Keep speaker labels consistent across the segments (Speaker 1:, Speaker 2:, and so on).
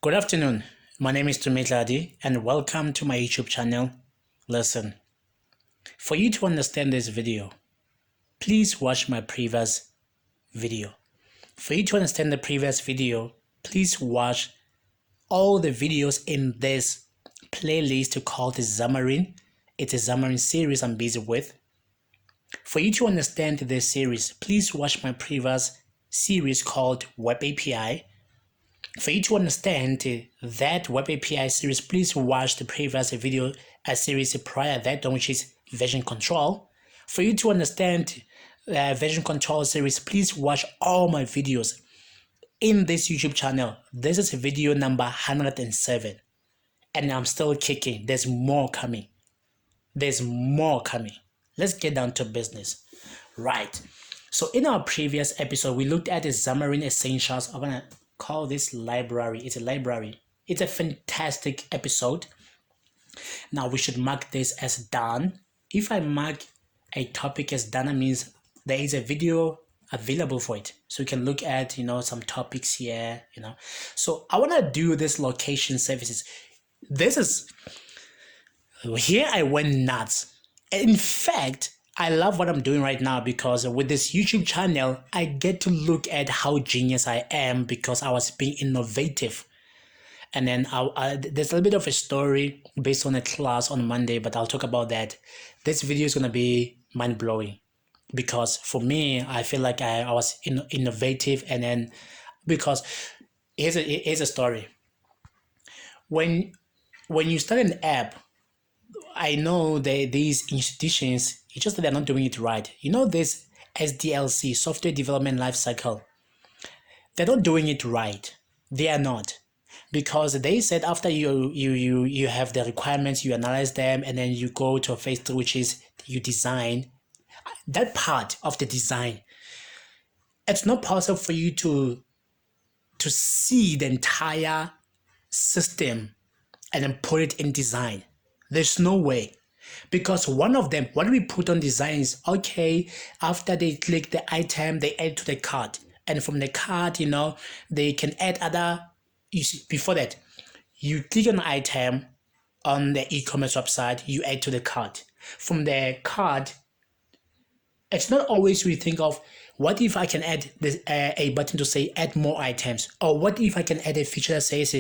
Speaker 1: Good afternoon. My name is Tumi Tladi and welcome to my YouTube channel. Listen, for you to understand this video, please watch my previous video. For you to understand the previous video, please watch all the videos in this playlist called Xamarin. It's a Xamarin series I'm busy with. For you to understand this series, please watch my previous series called Web API. For you to understand that Web API series, please watch the previous video series prior to that, which is version control. For you to understand version control series, please watch all my videos in this YouTube channel. This is video number 107 and I'm still kicking. There's more coming. There's more coming. Let's get down to business. Right. So in our previous episode, we looked at the Xamarin.Essentials. I'm going to call this library. It's a library. It's a fantastic episode. Now we should mark this as done. If I mark a topic as done, it means there is a video available for it. So you can look at, some topics here, So I want to do this location services. Here I went nuts. In fact, I love what I'm doing right now because with this YouTube channel, I get to look at how genius I am because I was being innovative. And then there's a little bit of a story based on a class on Monday, but I'll talk about that. This video is going to be mind-blowing because for me, I feel like I was innovative. And then because here's a story. When you start an app, I know that these institutions, it's just that they're not doing it right. This SDLC, Software Development Lifecycle, they're not doing it right. They are not. Because they said after you have the requirements, you analyze them, and then you go to phase 3, which is you design. That part of the design, it's not possible for you to see the entire system and then put it in design. There's no way. Because one of them, what we put on design is, okay, after they click the item, they add to the cart. And from the cart, they can add other, before that, you click on the item on the e-commerce website, you add to the cart. From the cart, it's not always we think of, what if I can add this, a button to say add more items? Or what if I can add a feature that says,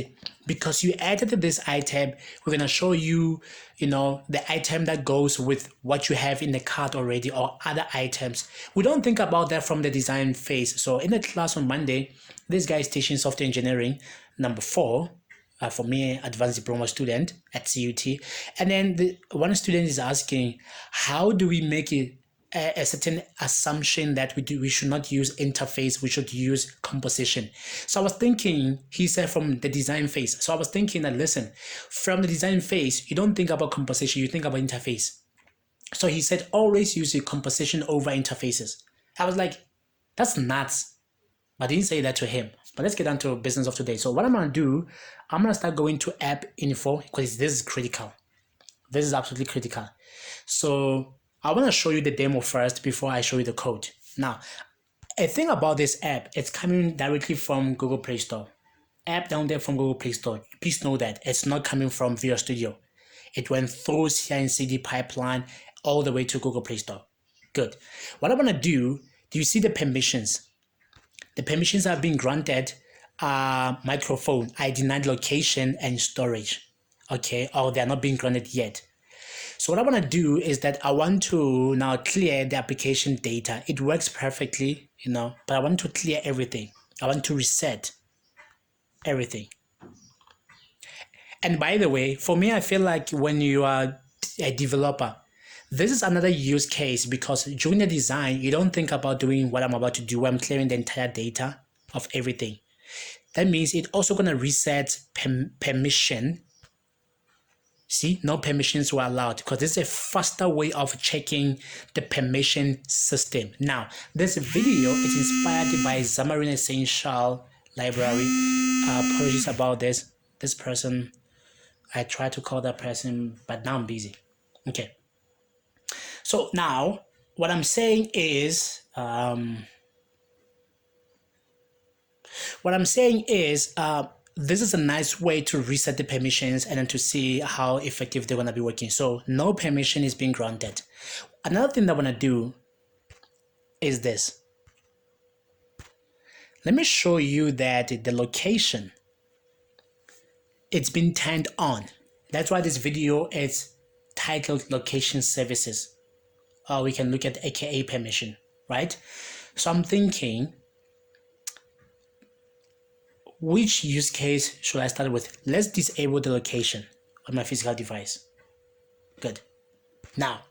Speaker 1: because you added this item, we're going to show you, the item that goes with what you have in the cart already or other items. We don't think about that from the design phase. So in the class on Monday, this guy is teaching software engineering, number 4. For me, advanced diploma student at CUT. And then one student is asking, how do we make it a certain assumption that we should not use interface, we should use composition. So I was thinking, he said from the design phase. So I was thinking that, listen, from the design phase, you don't think about composition, you think about interface. So he said, always use your composition over interfaces. I was like, that's nuts. But I didn't say that to him. But let's get down to business of today. So what I'm going to do, I'm going to start going to app info because this is critical. This is absolutely critical. So I want to show you the demo first before I show you the code. Now, a thing about this app, it's coming directly from Google Play Store. App down there from Google Play Store. Please know that it's not coming from Visual Studio. It went through CI/CD pipeline all the way to Google Play Store. Good. What I want to do you see the permissions? The permissions have been granted microphone, didnt location, and storage. Okay, or they're not being granted yet. So what I want to do is that I want to now clear the application data. It works perfectly, but I want to clear everything. I want to reset everything. And by the way, for me, I feel like when you are a developer, this is another use case because during the design, you don't think about doing what I'm about to do. I'm clearing the entire data of everything. That means it's also going to reset permission. See, no permissions were allowed because this is a faster way of checking the permission system. Now, this video is inspired by Xamarin.Essentials library. Apologies about this. This person, I tried to call that person, but now I'm busy. Okay. So now, what I'm saying is, this is a nice way to reset the permissions and then to see how effective they're going to be working. So no permission is being granted. Another thing that I want to do is this. Let me show you that the location, it's been turned on. That's why this video is titled Location Services. Or we can look at AKA permission, right? So I'm thinking, which use case should I start with? Let's disable the location on my physical device. Good. Now,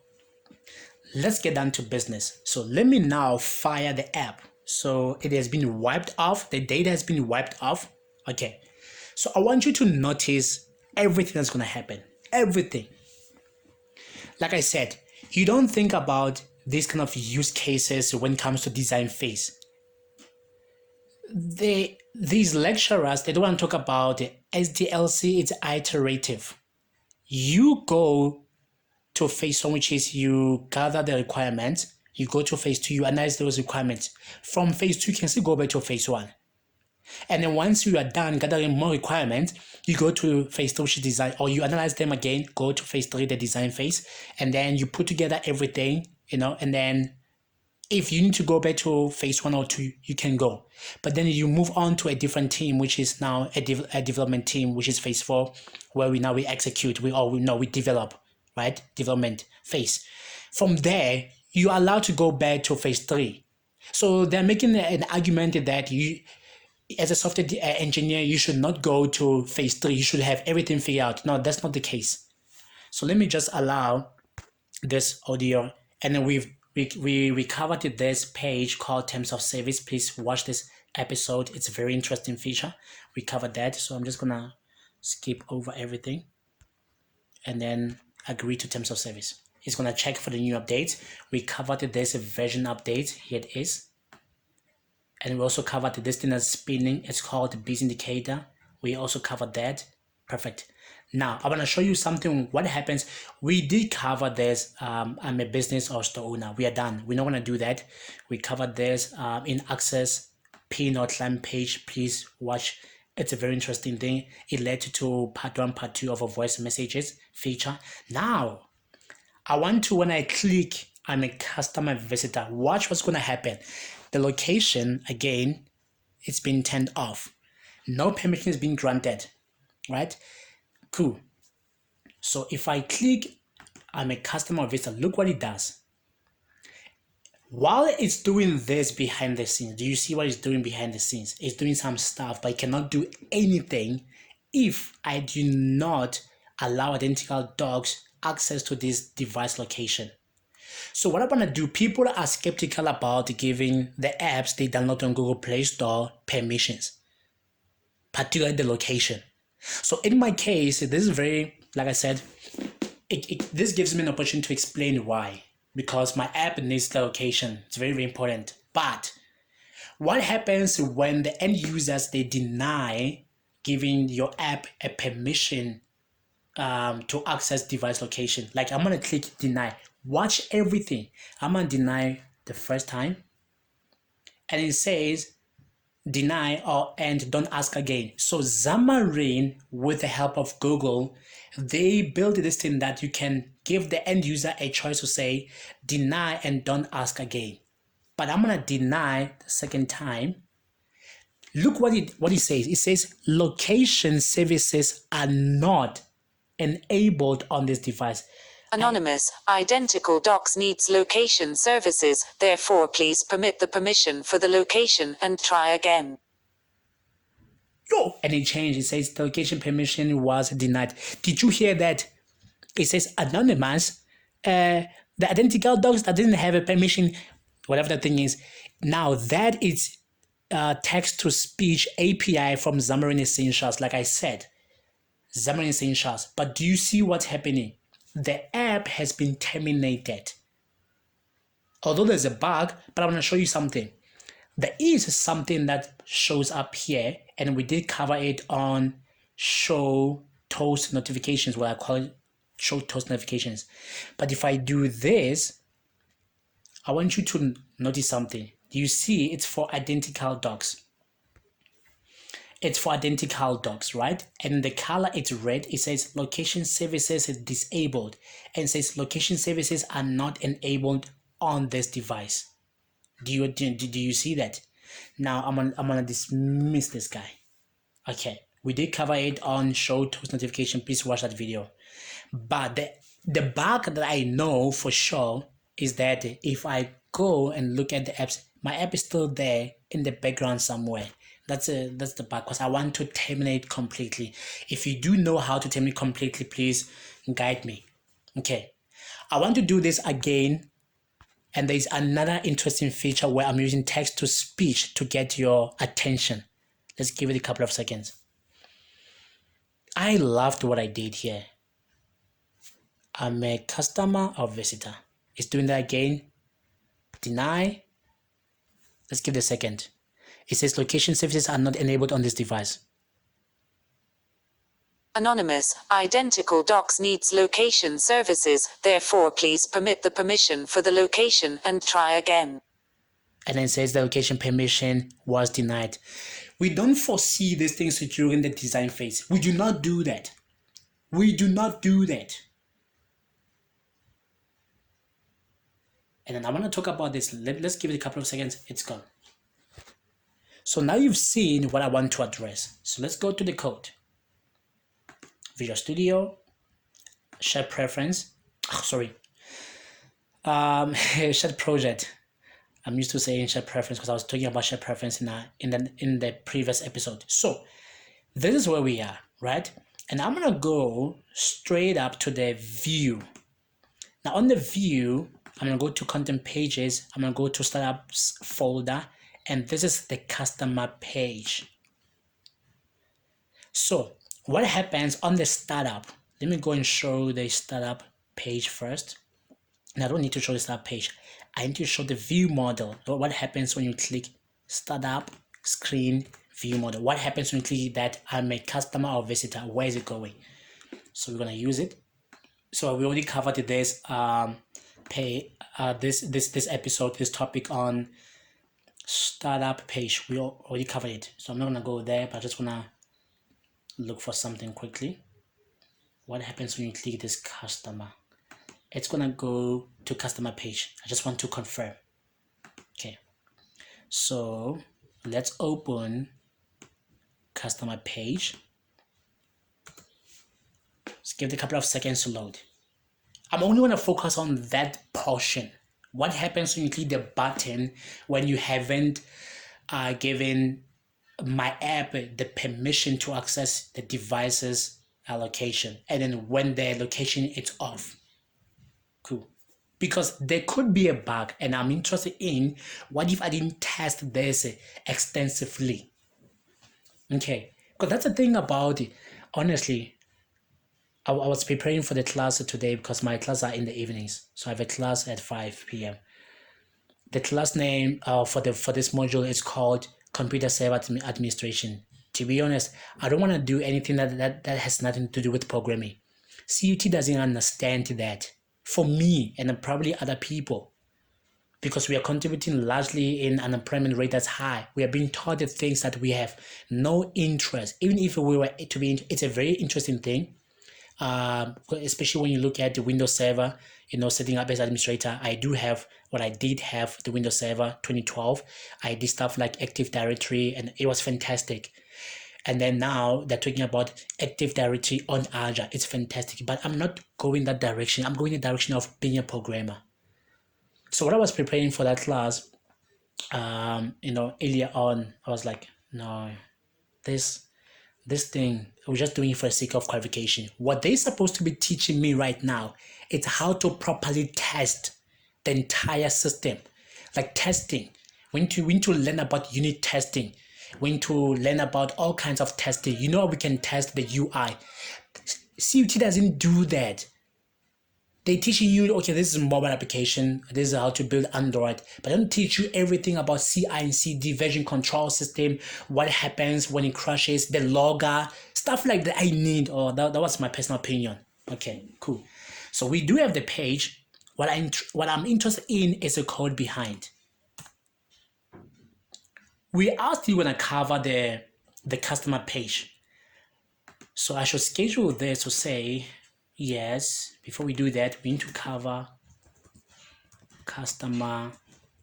Speaker 1: let's get down to business. So let me now fire the app. So it has been wiped off. The data has been wiped off. Okay. So I want you to notice everything that's going to happen. Everything. Like I said, you don't think about these kind of use cases when it comes to design phase. These lecturers, they don't want to talk about the SDLC, it's iterative. You go to phase 1, which is you gather the requirements. You go to phase 2, you analyze those requirements. From phase 2, you can still go back to phase 1. And then once you are done gathering more requirements, you go to phase 3, which is design, or you analyze them again, go to phase 3, the design phase, and then you put together everything, and then if you need to go back to phase 1 or 2, you can go. But then you move on to a different team, which is now a development team, which is phase 4, where we execute, we develop, right? Development phase. From there, you are allowed to go back to phase 3. So they're making an argument that you, as a software engineer, you should not go to phase 3. You should have everything figured out. No, that's not the case. So let me just allow this audio, and then we covered this page called Terms of Service. Please watch this episode. It's a very interesting feature. We covered that. So I'm just gonna skip over everything and then agree to Terms of Service. It's gonna check for the new updates. We covered this version update. Here it is. And we also covered this thing that's spinning. It's called the busy indicator. We also covered that. Perfect. Now, I want to show you something. What happens? We did cover this. I'm a business or store owner. We are done. We're not going to do that. We covered this in Access pin or climb page. Please watch. It's a very interesting thing. It led to part 1, part 2 of a voice messages feature. Now, I want to, when I click, I'm a customer visitor. Watch what's going to happen. The location, again, it's been turned off. No permission is being granted, right? Cool. So if I click, I'm a customer visitor, look what it does. While it's doing this behind the scenes, do you see what it's doing behind the scenes? It's doing some stuff, but it cannot do anything if I do not allow identical dogs access to this device location. So what I want to do, people are skeptical about giving the apps they download on Google Play Store permissions, particularly the location. So in my case, this is very, like I said, this gives me an opportunity to explain why. Because my app needs the location. It's very, very important. But what happens when the end users, they deny giving your app a permission to access device location? Like I'm going to click deny. Watch everything. I'm going to deny the first time. And it says deny and don't ask again. So Xamarin, with the help of Google, they built this thing that you can give the end user a choice to say deny and don't ask again. But I'm going to deny the second time. Look what it says. It says location services are not enabled on this device.
Speaker 2: Anonymous, identical docs needs location services, therefore please permit the permission for the location and try again.
Speaker 1: And it changed. It says the location permission was denied. Did you hear that? It says anonymous. The identical docs that didn't have a permission, whatever the thing is. Now that is text-to-speech API from Xamarin.Essentials, like I said. Xamarin.Essentials. But do you see what's happening? The app has been terminated. Although there's a bug, but I want to show you something. There is something that shows up here, and we did cover it on show toast notifications, what I call it show toast notifications. But if I do this, I want you to notice something. Do you see it's for identical docs? it's for identical docs, right? And the color it's red, it says location services is disabled, and it says location services are not enabled on this device. Do you see that? Now I'm gonna dismiss this guy. Okay, we did cover it on show toast notification. Please watch that video. But the bug that I know for sure is that if I go and look at the apps, my app is still there in the background somewhere. That's the bug, because I want to terminate completely. If you do know how to terminate completely, please guide me. Okay, I want to do this again, and there's another interesting feature where I'm using text to speech to get your attention. Let's give it a couple of seconds. I loved what I did here. I'm a customer or visitor. It's doing that again. Deny. Let's give it a second. It says location services are not enabled on this device.
Speaker 2: Anonymous, identical docs needs location services, therefore please permit the permission for the location and try again.
Speaker 1: And then it says the location permission was denied. We don't foresee these things during the design phase. We do not do that. We do not do that. And then I want to talk about this. Let's give it a couple of seconds. It's gone. So now you've seen what I want to address. So let's go to the code. Visual Studio, shared preference. Shared project. I'm used to saying shared preference because I was talking about shared preference in the previous episode. So this is where we are, right? And I'm gonna go straight up to the view. Now on the view, I'm gonna go to content pages. I'm gonna go to startups folder, and this is the customer page. So what happens on the startup? Let me go and show the startup page first. And I don't need to show the startup page. I need to show the view model. What happens when you click startup screen view model? What happens when you click that I'm a customer or visitor? Where is it going? So we're gonna use it. So we already covered this this episode, this topic on startup page. We already covered it. So I'm not gonna go there, but I just wanna look for something quickly. What happens when you click this customer? It's gonna go to customer page. I just want to confirm. Okay, so let's open customer page. Let's give it a couple of seconds to load. I'm only gonna focus on that portion. What happens when you click the button when you haven't given my app the permission to access the device's allocation, and then when the location is off? Cool. Because there could be a bug, and I'm interested in what if I didn't test this extensively. Okay, because that's the thing about it. Honestly, I was preparing for the class today because my classes are in the evenings. So I have a class at 5 p.m. The class name for this module is called Computer Server Administration. To be honest, I don't want to do anything that has nothing to do with programming. CUT doesn't understand that. For me and probably other people, because we are contributing largely in an unemployment rate that's high. We are being taught the things that we have no interest. Even if we were to be, it's a very interesting thing. Especially when you look at the Windows Server, setting up as administrator. I did have the Windows Server 2012. I did stuff like Active Directory, and it was fantastic. And then now they're talking about Active Directory on Azure. It's fantastic, but I'm not going that direction. I'm going the direction of being a programmer. So when I was preparing for that class, earlier on, I was like, no, this thing, we're just doing it for the sake of qualification. What they're supposed to be teaching me right now is how to properly test the entire system, like testing. We need to learn about unit testing. We need to learn about all kinds of testing. We can test the UI. CUT doesn't do that. They're teaching you, okay, this is a mobile application. This is how to build Android. But they don't teach you everything about CI and CD, version control system, what happens when it crashes, the logger, stuff like that I need. That was my personal opinion. Okay, cool. So we do have the page. What I'm interested in is the code behind. We are still going to cover the the customer page. So I should schedule this to say, yes, before we do that, we need to cover customer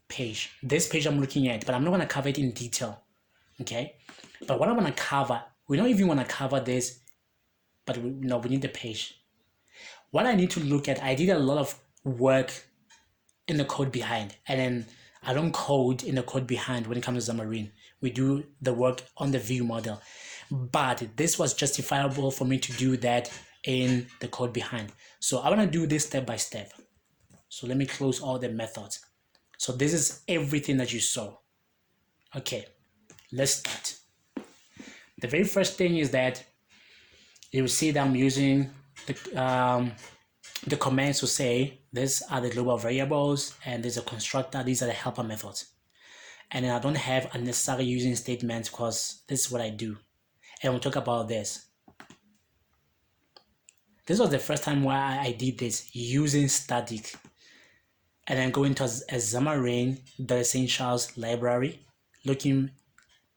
Speaker 1: page. This page I'm looking at, but I'm not going to cover it in detail, okay? But what I want to cover, we don't even want to cover this, but we need the page. What I need to look at, I did a lot of work in the code behind, and then I don't code in the code behind when it comes to Xamarin. We do the work on the view model, but this was justifiable for me to do that in the code behind. So I want to do this step by step. So let me close all the methods. So this is everything that you saw. Okay, let's start. The very first thing is that you will see that I'm using the commands to say these are the global variables and there's a constructor, these are the helper methods. And then I don't have unnecessary using statements because this is what I do. And we'll talk about this. This was the first time where I did this using static. And then going to a Xamarin.Essentials library, looking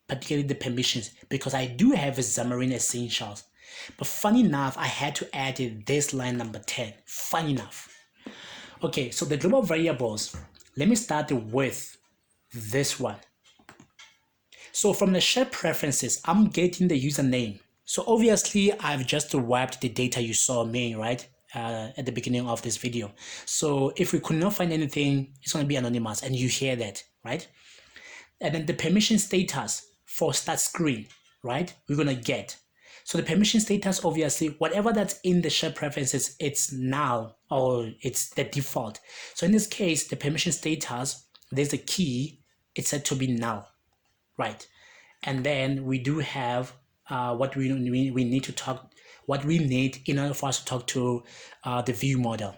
Speaker 1: particularly the permissions, because I do have a Xamarin.Essentials. But funny enough, I had to add this line number 10. Funny enough. Okay, so the global variables, let me start with this one. So from the share preferences, I'm getting the username. So obviously, I've just wiped the data you saw me, right? At the beginning of this video. So if we could not find anything, it's going to be anonymous, and you hear that, right? And then the permission status for start screen, right? We're going to get. So the permission status, obviously, whatever that's in the share preferences, it's null or it's the default. So in this case, the permission status, there's a key, it's set to be null, right? And then we do have what we need to talk, what we need in order for us to talk to the view model.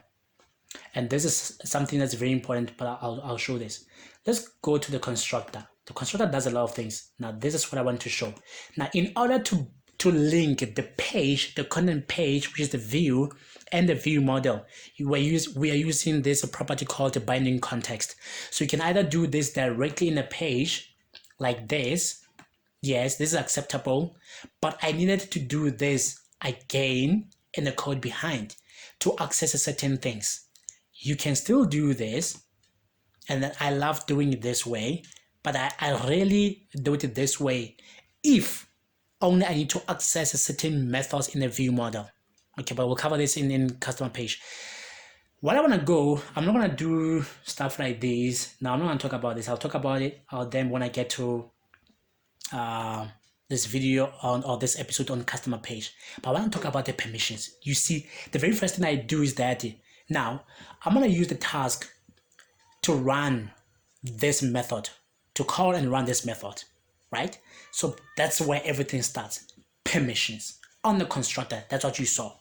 Speaker 1: And this is something that's very important, but I'll show this. Let's go to the constructor. The constructor does a lot of things. Now, this is what I want to show. Now, in order to link the page, the content page, which is the view, and the view model, we are using this property called the binding context. So you can either do this directly in a page, like this. Yes, this is acceptable, but I needed to do this again in the code behind to access certain things. You can still do this, and I love doing it this way, but I really do it this way if only I need to access certain methods in the view model. Okay, but we'll cover this in customer page. What I want to go, I'm not going to do stuff like this. Now, I'm not going to talk about this. I'll talk about it then when I get to this video or this episode on customer page. But I want to talk about the permissions. You see, the very first thing I do is that now I'm going to use the task to run this method, to call and run this method, right? So that's where everything starts. Permissions on the constructor. That's what you saw.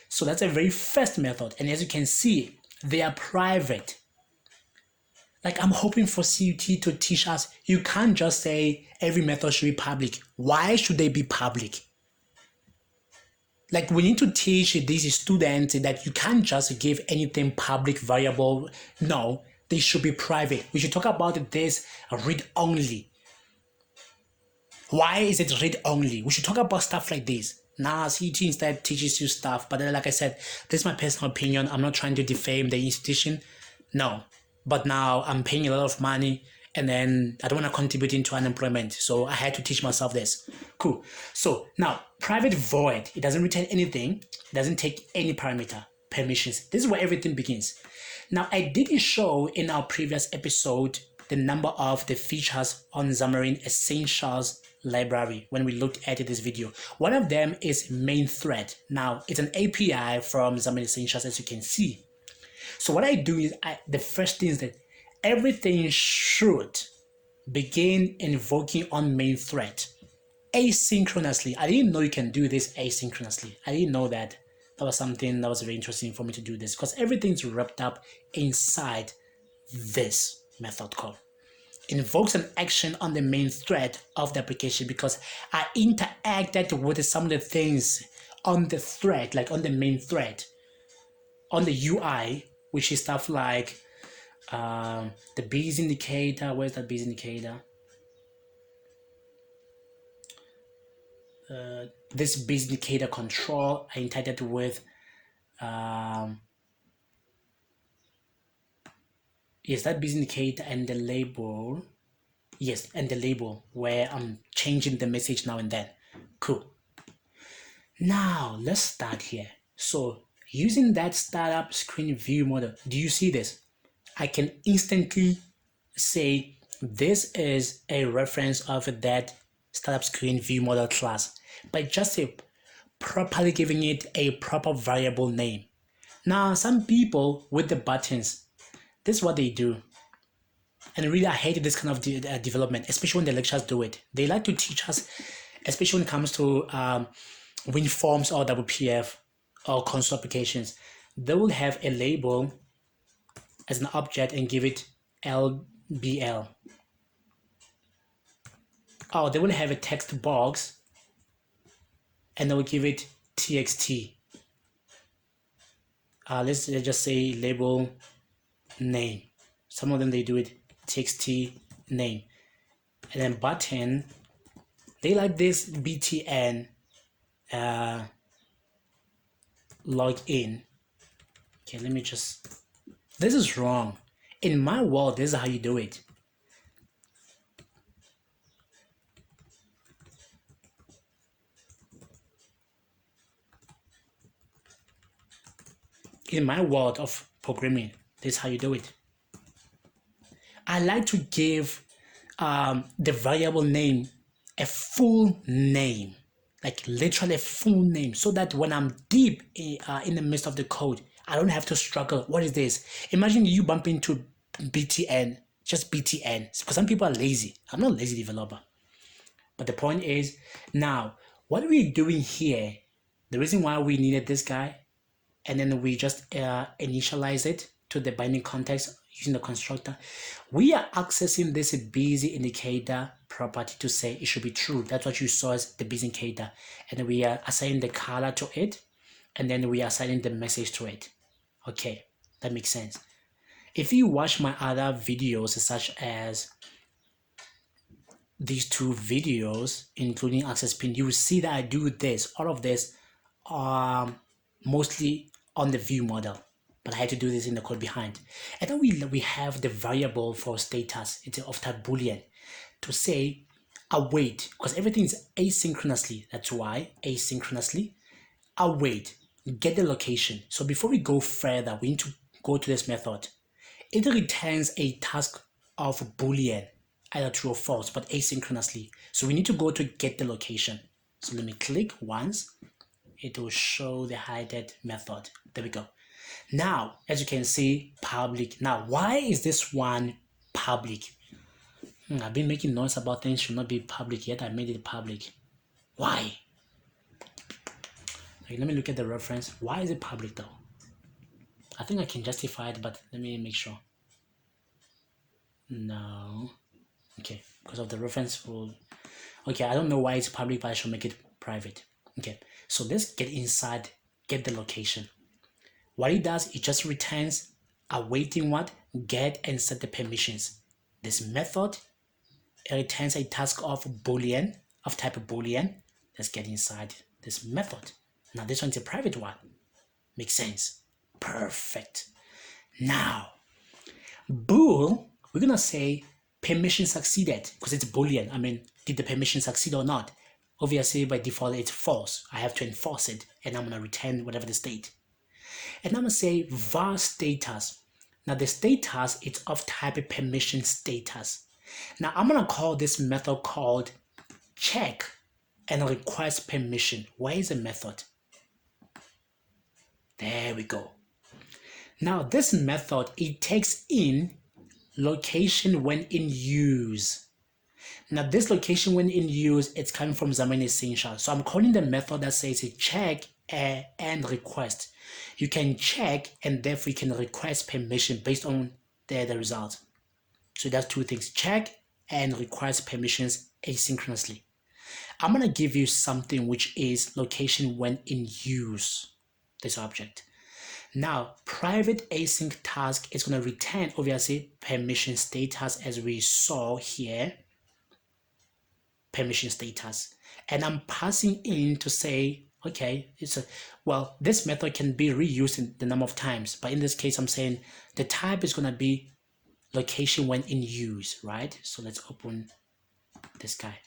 Speaker 1: So that's a very first method. And as you can see, they are private. Like, I'm hoping for CUT to teach us, you can't just say every method should be public. Why should they be public? Like, we need to teach these students that you can't just give anything public variable. No, they should be private. We should talk about this read only. Why is it read only? We should talk about stuff like this. Nah, CUT instead teaches you stuff. But then, like I said, this is my personal opinion. I'm not trying to defame the institution. No. But now I'm paying a lot of money and then I don't want to contribute into unemployment. So I had to teach myself this. Cool. So now, private void, it doesn't return anything. It doesn't take any parameter, permissions. This is where everything begins. Now, I did show in our previous episode the number of the features on Xamarin.Essentials library when we looked at this video. One of them is main thread. Now, it's an API from Xamarin.Essentials, as you can see. So what I do is, the first thing is that everything should begin invoking on main thread asynchronously. I didn't know you can do this asynchronously. I didn't know that. That was something that was very interesting for me to do this because everything's wrapped up inside this method call. Invokes an action on the main thread of the application because I interacted with some of the things on the thread, like on the main thread, on the UI, which is stuff like the bees indicator. Where's that bees indicator? this business indicator control I entitled with yes, that business indicator and the label. Yes, and the label where I'm changing the message now and then. Cool. Now let's start here. So using that startup screen view model, do you see this? I can instantly say this is a reference of that startup screen view model class by just properly giving it a proper variable name. Now, some people with the buttons, this is what they do. And really, I hate this kind of development, especially when the lecturers do it. They like to teach us, especially when it comes to WinForms or WPF or console applications. They will have a label as an object and give it LBL. Or they will have a text box and they will give it TXT. Let's just say label name. Some of them they do it TXT name. And then button, they like this BTN log in. Okay, let me just, this is wrong. In my world, this is how you do it. In my world of programming, this is how you do it. I like to give the variable name a full name, like literally a full name, so that when I'm deep in the midst of the code, I don't have to struggle. What is this? Imagine you bump into BTN, just BTN, because some people are lazy. I'm not a lazy developer. But the point is, now, what we're doing here, the reason why we needed this guy, and then we just initialize it to the binding context using the constructor, we are accessing this busy indicator property to say it should be true. That's what you saw as the busy indicator. And then we are assigning the color to it, and then we are assigning the message to it. Okay, that makes sense. If you watch my other videos, such as these two videos, including access pin, you will see that I do this, all of this, mostly on the view model, but I had to do this in the code behind. And then we have the variable for status. It's of type boolean to say await, because everything is asynchronously. That's why asynchronously await, get the location. So before we go further, we need to go to this method. It returns a task of boolean, either true or false, but asynchronously. So we need to go to get the location. So let me click once. It will show the hidden method. There we go. Now, as you can see, public. Now, why is this one public? I've been making noise about things should not be public, yet I made it public. Why? Okay, let me look at the reference. Why is it public though? I think I can justify it, but let me make sure. No. Okay, because of the reference rule. Okay, I don't know why it's public, but I should make it private. Okay, so let's get inside, get the location. What it does, it just returns awaiting what? Get and set the permissions. This method, it returns a task of boolean, of type of boolean. Let's get inside this method. Now this one's a private one. Makes sense. Perfect. Now, bool, we're gonna say permission succeeded because it's boolean. I mean, did the permission succeed or not? Obviously, by default, it's false. I have to enforce it, and I'm gonna return whatever the state. And I'm gonna say var status. Now the status is of type permission status. Now I'm gonna call this method called check and request permission. Where is the method? There we go. Now this method, it takes in location when in use. Now this location when in use, it's coming from Xamarin.Essentials. So I'm calling the method that says a check and request. You can check and therefore you can request permission based on the result. So that's two things, check and request permissions asynchronously. I'm gonna give you something which is location when in use, this object. Now, private async task is gonna return obviously permission status as we saw here, permission status. and I'm passing in to say, okay, well, this method can be reused in the number of times, but in this case, I'm saying the type is going to be location when in use, right? So let's open this guy.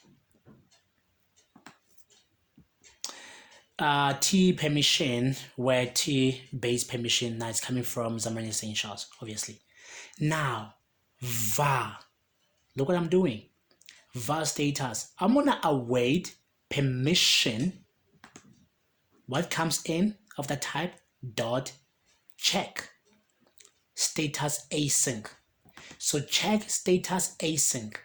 Speaker 1: T permission, where T base permission, now it's coming from Xamarin.Essentials, obviously. Now, var, look what I'm doing. Var status, I'm gonna await permission. What comes in of the type dot check status async. So check status async.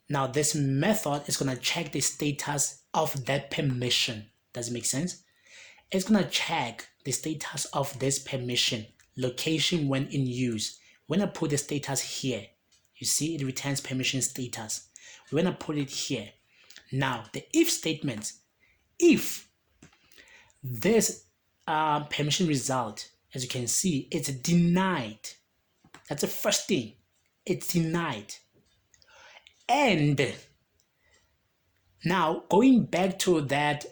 Speaker 1: Now this method is gonna check the status of that permission. Does it make sense? It's gonna check the status of this permission, location when in use. When I put the status here, you see it returns permission status. We're gonna put it here. Now the if statement, if this permission result, as you can see, it's denied. That's the first thing. It's denied. And now going back to that,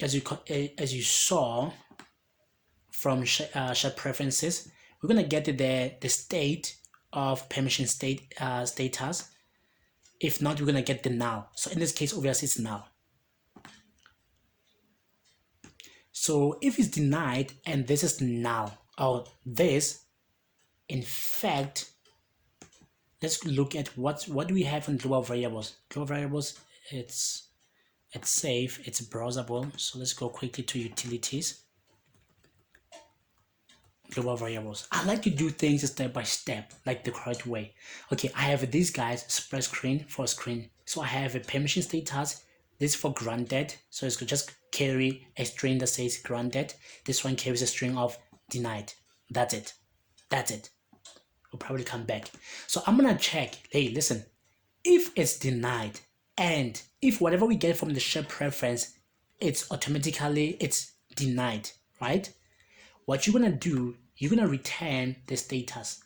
Speaker 1: as you saw from shared preferences, we're gonna get the state of permission status. If not, we're gonna get the null. So in this case, obviously it's null. So if it's denied and this is null, or this, in fact, let's look at what do we have in global variables. Global variables, it's safe, it's browsable. So let's go quickly to utilities. Global variables. I like to do things step by step, like the correct way. Okay, I have these guys, spread screen for screen. So I have a permission status. This for granted. So it's just carry a string that says granted. This one carries a string of denied. That's it. That's it. We'll probably come back. So I'm gonna check. Hey, listen. If it's denied, and if whatever we get from the shared preference, it's denied, right? What you're gonna do, you're gonna return the status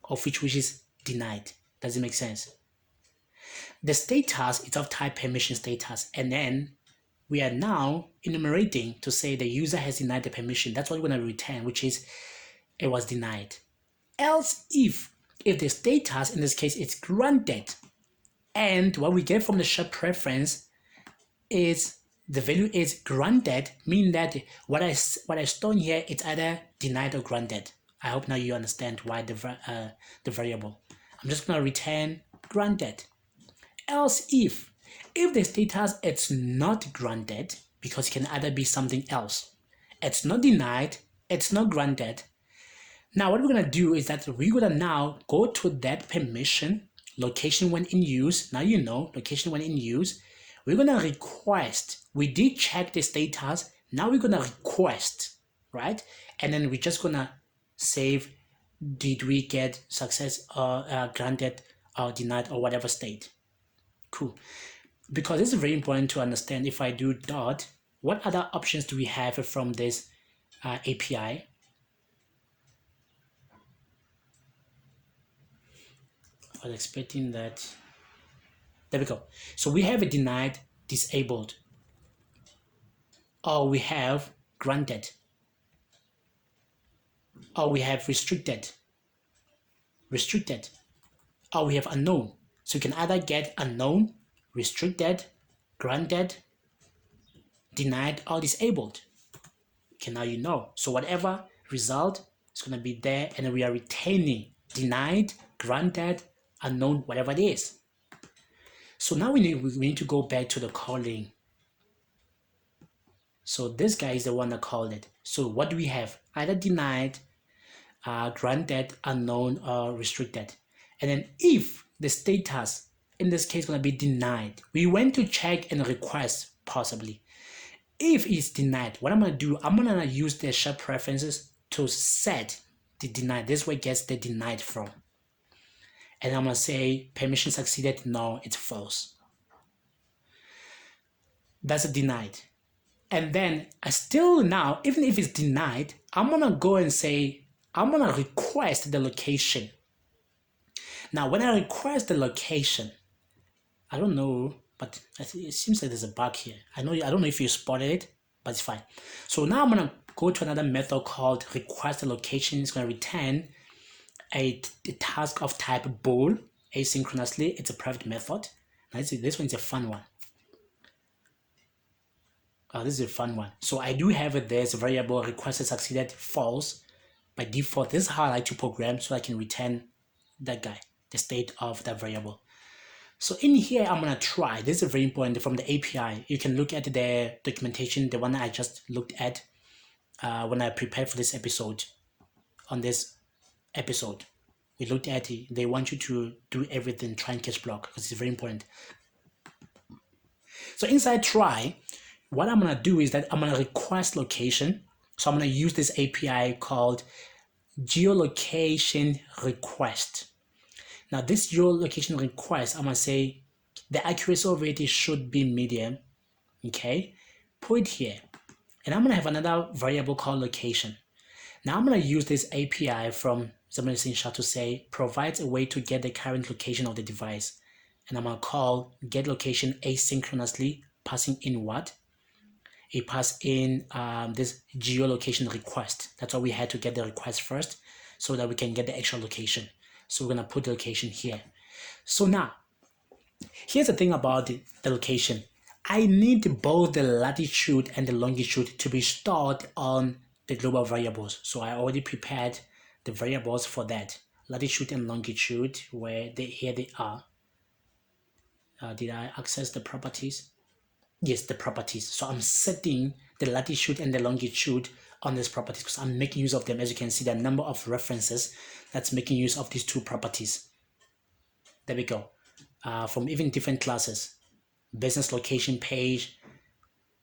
Speaker 1: of which is denied. Does it make sense? The status is of type permission status, and then we are now enumerating to say the user has denied the permission. That's what we're gonna return, which is it was denied. Else if the status in this case is granted, and what we get from the shared preference is the value is granted, meaning that what I store here, it's either denied or granted. I hope now you understand why the variable. I'm just gonna return granted. Else if the status it's not granted, because it can either be something else. It's not denied, it's not granted. Now what we're gonna do is that we're gonna now go to that permission, location when in use. Now you know, location when in use. We're gonna request. We did check the status. Now we're gonna request, right? And then we're just gonna save, did we get success or granted or denied or whatever state. Cool. Because it's very important to understand, if I do dot, what other options do we have from this API? I was expecting that. There we go. So we have a denied, disabled, or we have granted, or we have restricted, or we have unknown. So you can either get unknown, restricted, granted, denied, or disabled. Okay, now you know. So whatever result is going to be there, and we are retaining denied, granted, unknown, whatever it is. So now we need to go back to the calling. So this guy is the one that called it. So what do we have? Either denied, granted, unknown, or restricted. And then if the status in this case is going to be denied, we went to check and request possibly. If it's denied, what I'm going to do, I'm going to use the shared preferences to set the denied. This way it gets the denied from. And I'm going to say permission succeeded. No, it's false. That's a denied. And then I still now, even if it's denied, I'm going to go and say, I'm going to request the location. Now, when I request the location, I don't know, but it seems like there's a bug here. I don't know if you spotted it, but it's fine. So now I'm gonna go to another method called request location. It's gonna return a task of type bool asynchronously. It's a private method. Now this one is a fun one. This is a fun one. So I do have it. There's a variable requested succeeded false. By default, this is how I like to program, so I can return that guy, the state of that variable. So in here, I'm gonna try. This is very important from the API. You can look at the documentation, the one I just looked at when I prepared for this episode. On this episode, we looked at it. They want you to do everything, try and catch block, because it's very important. So inside try, what I'm gonna do is that I'm gonna request location. So I'm gonna use this API called Geo-location request. Now this Geo-location request, I'm gonna say the accuracy of it should be medium. Okay, put it here, and I'm gonna have another variable called location. Now I'm gonna use this API from Xamarin.Essentials to say provides a way to get the current location of the device, and I'm gonna call get location asynchronously, passing in what? It pass in this geolocation request. That's why we had to get the request first so that we can get the actual location. So we're gonna put the location here. So now, here's the thing about the location. I need both the latitude and the longitude to be stored on the global variables. So I already prepared the variables for that. Latitude and longitude, here they are. Did I access the properties? Yes, the properties. So I'm setting the latitude and the longitude on these properties because I'm making use of them. As you can see, the number of references that's making use of these two properties. There we go. From even different classes. Business location page,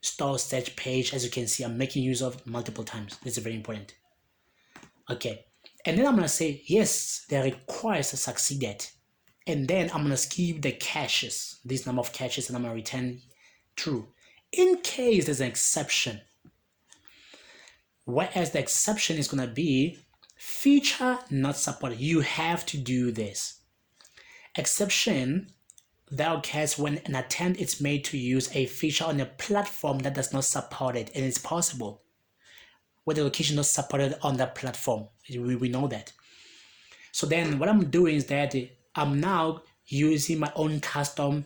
Speaker 1: store search page. As you can see, I'm making use of multiple times. This is very important. Okay. And then I'm going to say, yes, the request succeeded. And then I'm going to skip the caches, this number of caches, and I'm going to return true. In case there's an exception, whereas the exception is going to be feature not supported. You have to do this. Exception that occurs when an attempt is made to use a feature on a platform that does not support it, and it's possible where the location is not supported on that platform. We know that. So then what I'm doing is that I'm now using my own custom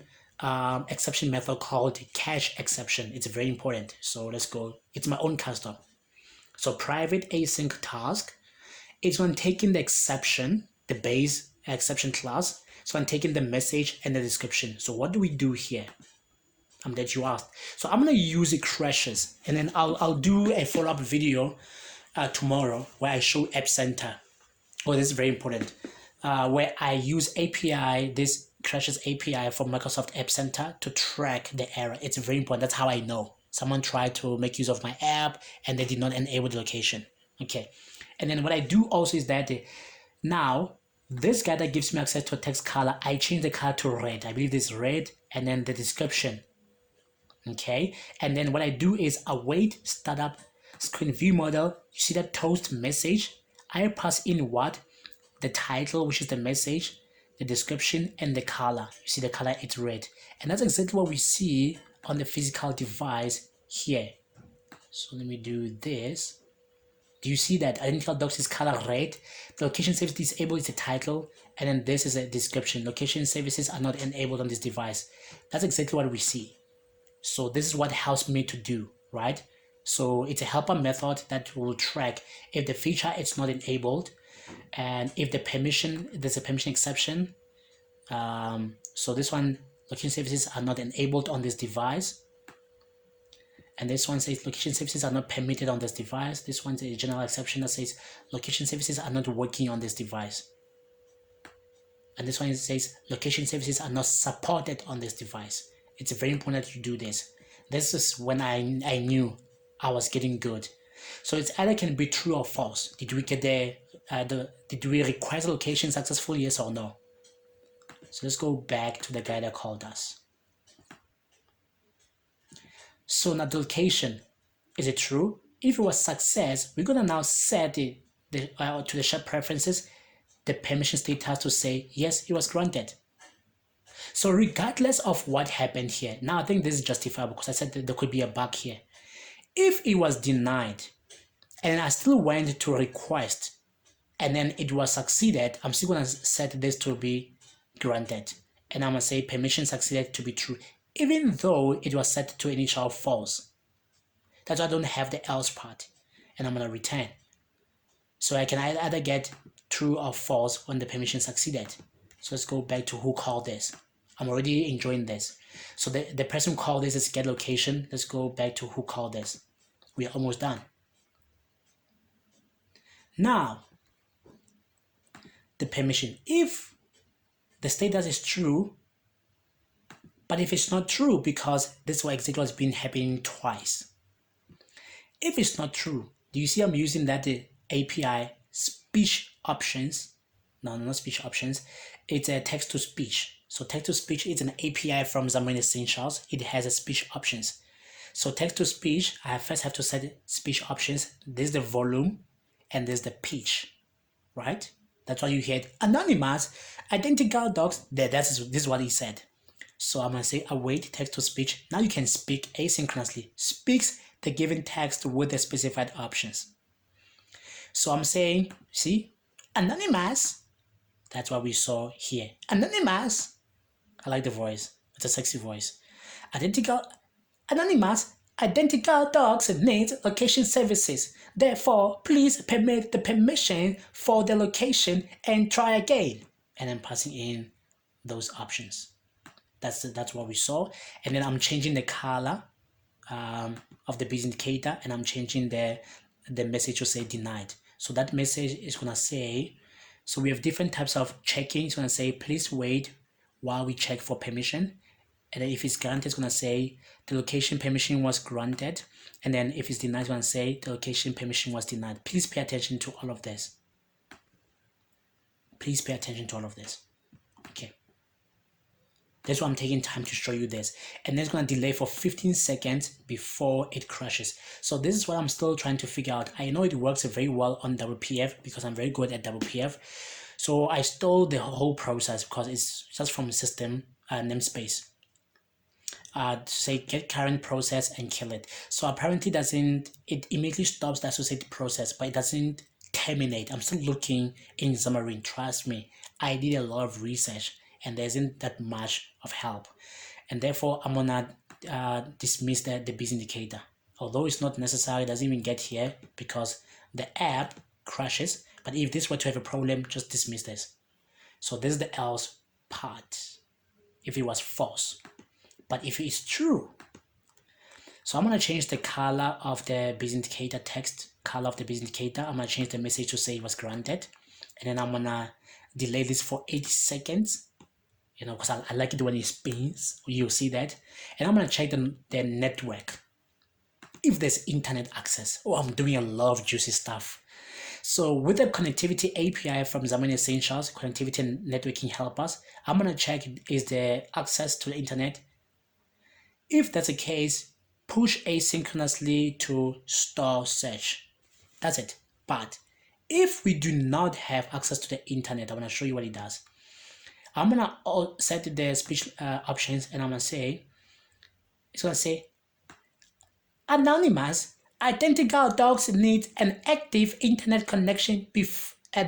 Speaker 1: exception method called cache exception. It's very important. So let's go. It's my own custom. So private async task. It's when taking the exception, the base exception class. So I'm taking the message and the description. So what do we do here? I'm that you asked. So I'm gonna use it crashes, and then I'll do a follow-up video tomorrow where I show App Center. Oh, this is very important. Where I use API, this crashes API from Microsoft App Center to track the error. It's very important. That's how I know. Someone tried to make use of my app and they did not enable the location. Okay. And then what I do also is that now this guy that gives me access to a text color, I change the color to red. I believe this is red, and then the description. Okay. And then what I do is await startup screen view model. You see that toast message? I pass in what? The title, which is the message, the description, and the color. You see the color, it's red. And that's exactly what we see on the physical device here. So let me do this. Do you see that identical docs is color red? The location service disabled is the title, and then this is a description. Location services are not enabled on this device. That's exactly what we see. So this is what helps me to do, right? So it's a helper method that will track if the feature is not enabled, and if there's a permission exception. So this one, location services are not enabled on this device. And this one says location services are not permitted on this device. This one's a general exception that says location services are not working on this device. And this one says location services are not supported on this device. It's very important that you do this. This is when I knew I was getting good. So it's either can be true or false. Did we get did we request location successfully, yes or no? So let's go back to the guy that called us. So now the location, is it true? If it was success, we're gonna now set to the shared preferences, the permission status to say yes, it was granted. So regardless of what happened here, now I think this is justifiable because I said that there could be a bug here. If it was denied and I still went to request and then it was succeeded, I'm still going to set this to be granted. And I'm going to say permission succeeded to be true, even though it was set to initial false. That's why I don't have the else part. And I'm going to return. So I can either get true or false when the permission succeeded. So let's go back to who called this. I'm already enjoying this. So the person who called this is get location. Let's go back to who called this. We are almost done. Now, the permission. If the status is true, but if it's not true, because this is what exactly has been happening twice. If it's not true, do you see I'm using that the API speech options? No, not speech options. It's a text to speech. So text to speech is an API from Xamarin.Essentials. It has a speech options. So text to speech, I first have to set speech options. This is the volume and there's the pitch, right? That's why you heard anonymous identical docs. This is what he said. So I'm going to say await text to speech. Now you can speak asynchronously. Speaks the given text with the specified options. So I'm saying, see, anonymous. That's what we saw here. Anonymous. I like the voice. It's a sexy voice. Anonymous identical dogs need location services. Therefore, please permit the permission for the location and try again. And I'm passing in those options. That's what we saw. And then I'm changing the color of the biz indicator, and I'm changing the message to say denied. So that message is gonna say, so we have different types of checking. It's gonna say please wait while we check for permission. And then if it's granted, it's gonna say the location permission was granted. And then if it's denied, it's gonna say the location permission was denied. Please pay attention to all of this. Please pay attention to all of this. Okay. That's why I'm taking time to show you this. And then it's going to delay for 15 seconds before it crashes. So this is what I'm still trying to figure out. I know it works very well on WPF because I'm very good at WPF. So I stole the whole process because it's just from the system namespace. Say get current process and kill it. So apparently it immediately stops the associated process, but it doesn't terminate. I'm still looking in Xamarin. Trust me, I did a lot of research and there isn't that much of help. And therefore, I'm gonna dismiss the biz indicator. Although it's not necessary, it doesn't even get here because the app crashes. But if this were to have a problem, just dismiss this. So this is the else part, if it was false. But if it's true, so I'm gonna change the color of the biz indicator text, color of the biz indicator. I'm gonna change the message to say it was granted. And then I'm gonna delay this for 80 seconds. You know, because I like it when it spins. You see that. And I'm going to check the network. If there's internet access. Oh, I'm doing a lot of juicy stuff. So with the connectivity API from Xamarin.Essentials, connectivity and networking helpers, I'm going to check is there access to the internet. If that's the case, push asynchronously to store search. That's it. But if we do not have access to the internet, I'm going to show you what it does. I'm gonna set the speech options, and I'm gonna say, it's gonna say, anonymous identical dogs need an active internet connection.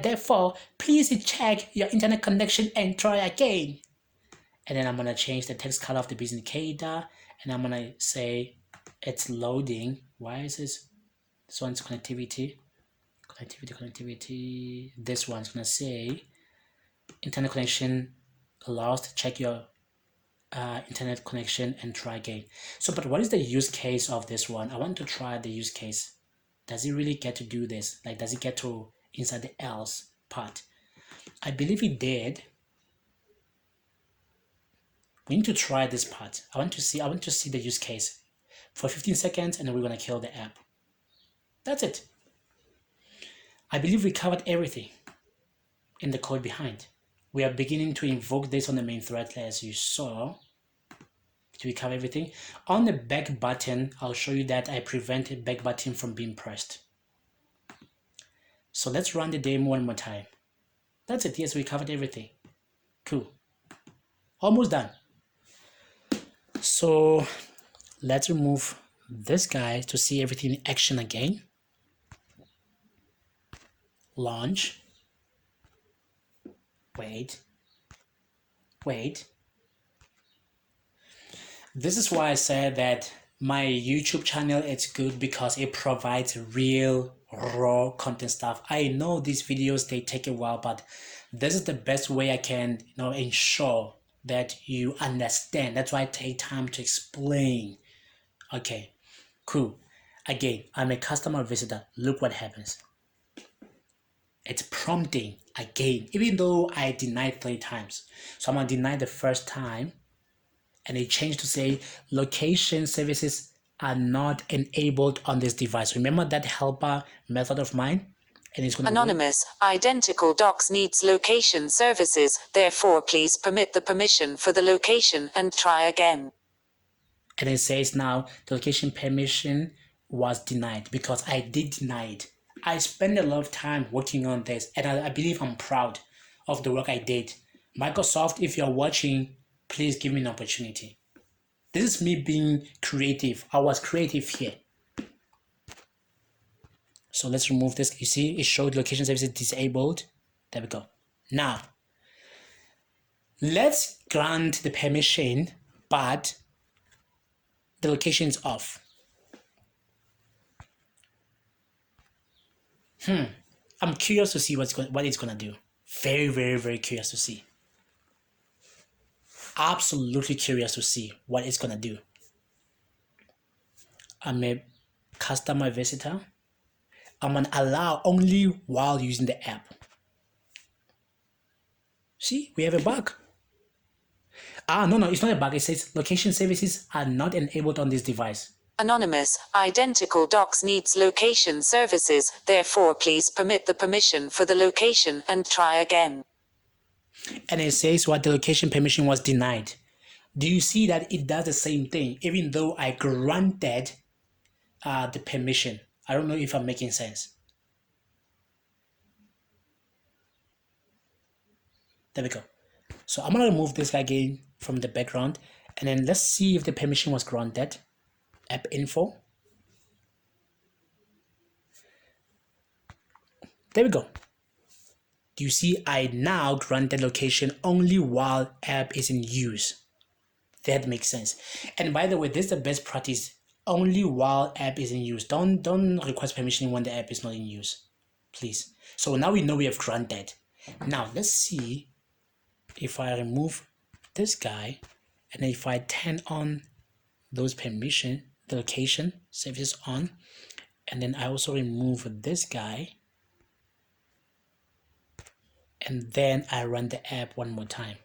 Speaker 1: Therefore, please check your internet connection and try again. And then I'm gonna change the text color of the biz indicator, and I'm gonna say it's loading. Why is this? This one's connectivity. This one's gonna say internet connection lost. Check your internet connection and try again. So, but what is the use case of this one? I want to try the use case. Does it really get to do this? Like, does it get to inside the else part? I believe it did. We need to try this part. I want to see the use case for 15 seconds, and then we're gonna kill the app. That's it. I believe we covered everything in the code behind. We are beginning to invoke this on the main thread, as you saw. Did we cover everything? On the back button, I'll show you that I prevented back button from being pressed. So let's run the demo one more time. That's it. Yes, we covered everything. Cool. Almost done. So let's remove this guy to see everything in action again. Launch. Wait. This is why I said that my YouTube channel is good because it provides real raw content stuff. I know these videos, they take a while, but this is the best way I can, ensure that you understand. That's why I take time to explain. Okay, cool. Again, I'm a customer visitor. Look what happens. It's prompting again, even though I denied 3 times. So I'm gonna deny the first time, and it changed to say location services are not enabled on this device. Remember that helper method of mine? And it's going to
Speaker 2: Anonymous, identical docs needs location services, therefore please permit the permission for the location and try again.
Speaker 1: And it says now the location permission was denied because I did deny it. I spent a lot of time working on this, and I believe I'm proud of the work I did. Microsoft, if you're watching, please give me an opportunity. This is me being creative. I was creative here. So let's remove this. You see, it showed location services disabled. There we go. Now, let's grant the permission, but the location is off. I'm curious to see what it's gonna do. Very, very, very curious to see. Absolutely curious to see what it's gonna do. I'm a customer visitor. I'm gonna allow only while using the app. See, we have a bug. No, it's not a bug. It says location services are not enabled on this device.
Speaker 2: Anonymous, identical docs needs location services, therefore please permit the permission for the location and try again.
Speaker 1: And it says what the location permission was denied. Do you see that it does the same thing even though I granted the permission? I don't know if I'm making sense. There we go. So I'm going to remove this guy again from the background, and then let's see if the permission was granted. App info. There we go. Do you see I now granted location only while app is in use? That makes sense. And by the way, this is the best practice. Only while app is in use. Don't request permission when the app is not in use, please. So now we know we have granted. Now let's see if I remove this guy, and if I turn on those permission, the location services on, and then I also remove this guy, and then I run the app one more time.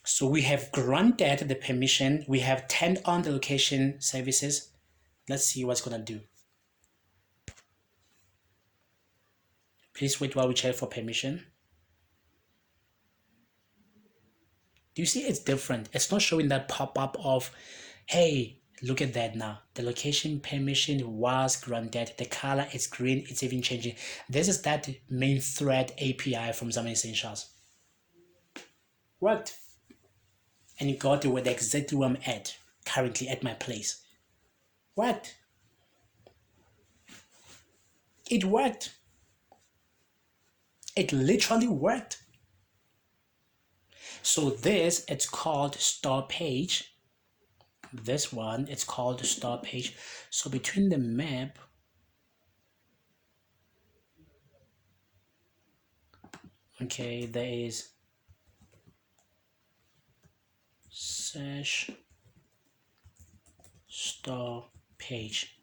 Speaker 1: So we have granted the permission, we have turned on the location services. Let's see what's gonna do. Please wait while we check for permission. Do you see it's different? It's not showing that pop-up of, hey, look at that now. The location permission was granted. The color is green. It's even changing. This is that main thread API from Xamarin.Essentials. Worked. And you got it with exactly where I'm at, currently at my place. Worked. It worked. It literally worked. So this, it's called store page. This one, it's called store page. So between the map, okay, there is search store page.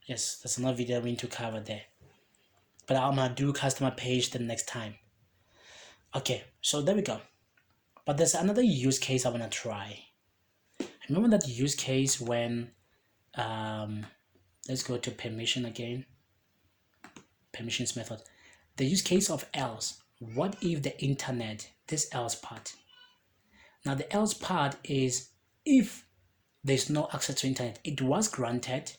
Speaker 1: Yes, that's another video we need to cover there. But I'm gonna do customer page the next time. Okay, so there we go. But there's another use case I wanna try. Remember that use case when, let's go to permission again. Permissions method. The use case of else. What if the internet, this else part. Now the else part is if there's no access to internet. It was granted,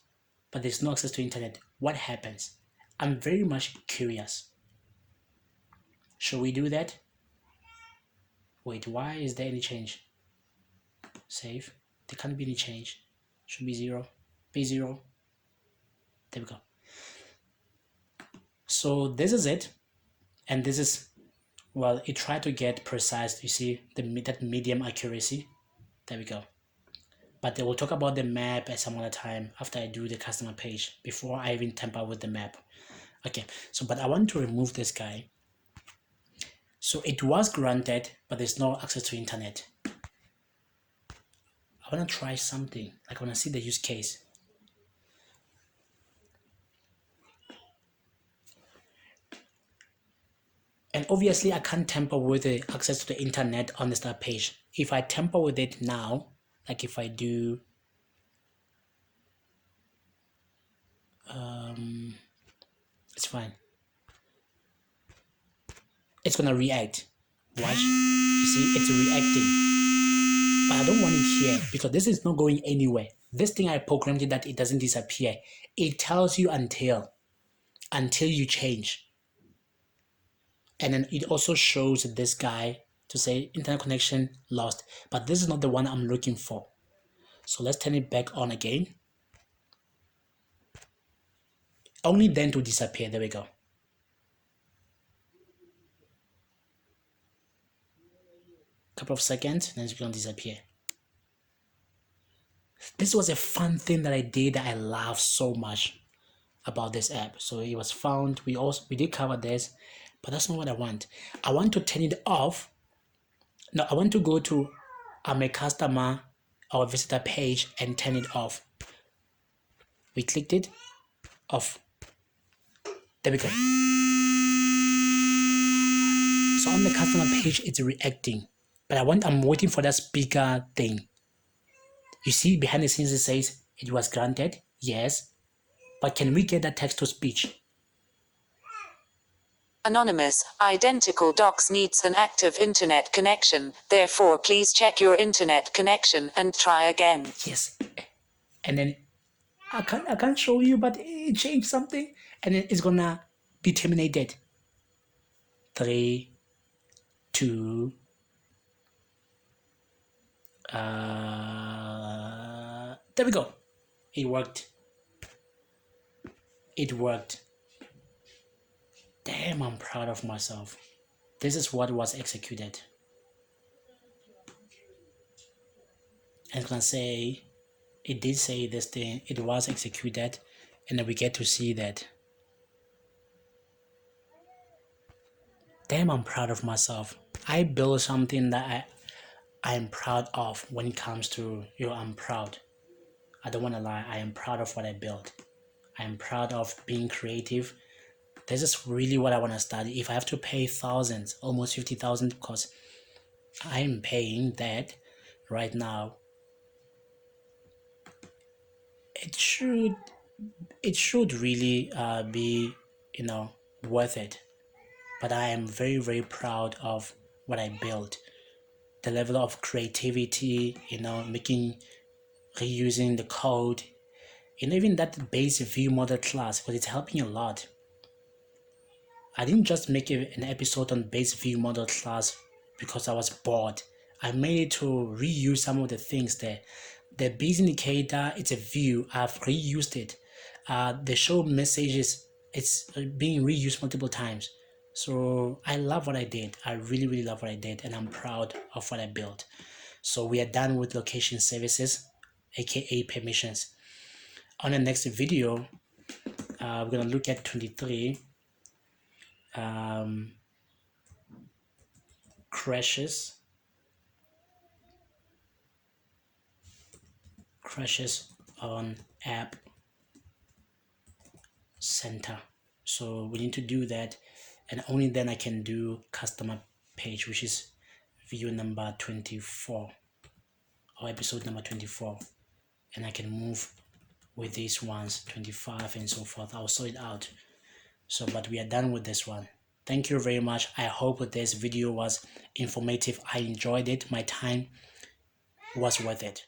Speaker 1: but there's no access to internet. What happens? I'm very much curious. Should we do that? Wait, why is there any change? Save. There can't be any change. Should be 0. Be 0. There we go. So this is it. And this is, well, it tried to get precise. You see that medium accuracy. There we go. But they will talk about the map at some other time after I do the customer page, before I even tamper with the map. Okay, so but I want to remove this guy. So it was granted, but there's no access to internet. I want to try something. Like I want to see the use case. And obviously I can't tamper with the access to the internet on the start page. If I tamper with it now, like if I do it's fine. It's gonna react. Watch. You see, it's reacting. But I don't want it here because this is not going anywhere. This thing I programmed it that it doesn't disappear. It tells you until you change. And then it also shows this guy to say internet connection lost. But this is not the one I'm looking for. So let's turn it back on again. Only then to disappear. There we go. Couple of seconds, then it's going to disappear. This was a fun thing that I did that I love so much about this app. So it was found. We did cover this, but that's not what I want. I want to turn it off. No, I want to go to I'm a customer or visitor page and turn it off. We clicked it off. There we go. So on the customer page, it's reacting, but I'm waiting for that speaker thing. You see behind the scenes it says it was granted, yes, but can we get that text to speech?
Speaker 2: Anonymous, identical docs needs an active internet connection. Therefore, please check your internet connection and try again.
Speaker 1: Yes. And then I can't show you, but it changed something, and then it's gonna be terminated. 3, 2. There we go. It worked. It worked. Damn, I'm proud of myself. This is what was executed. And it's gonna say, it did say this thing, it was executed, and then we get to see that. Damn, I'm proud of myself. I built something that I'm proud of when it comes to, I'm proud. I don't want to lie, I am proud of what I built. I am proud of being creative. This is really what I want to study. If I have to pay thousands, almost 50,000, because I'm paying that right now, it should really be, worth it. But I am very, very proud of what I built. The level of creativity, reusing the code, even that base view model class, because it's helping a lot. I didn't just make an episode on base view model class because I was bored. I made it to reuse some of the things there. The base indicator, it's a view. I've reused it. The show messages, it's being reused multiple times. So I love what I did. I really, really love what I did, and I'm proud of what I built. So we are done with location services, aka permissions. On the next video, we're gonna look at 23. Crashes on app center. So we need to do that, and only then I can do customer page, which is video number 24 or episode number 24, and I can move with these ones 25 and so forth. I'll sort it out. So but we are done with this one. Thank you very much. I hope that this video was informative. I enjoyed it. My time was worth it.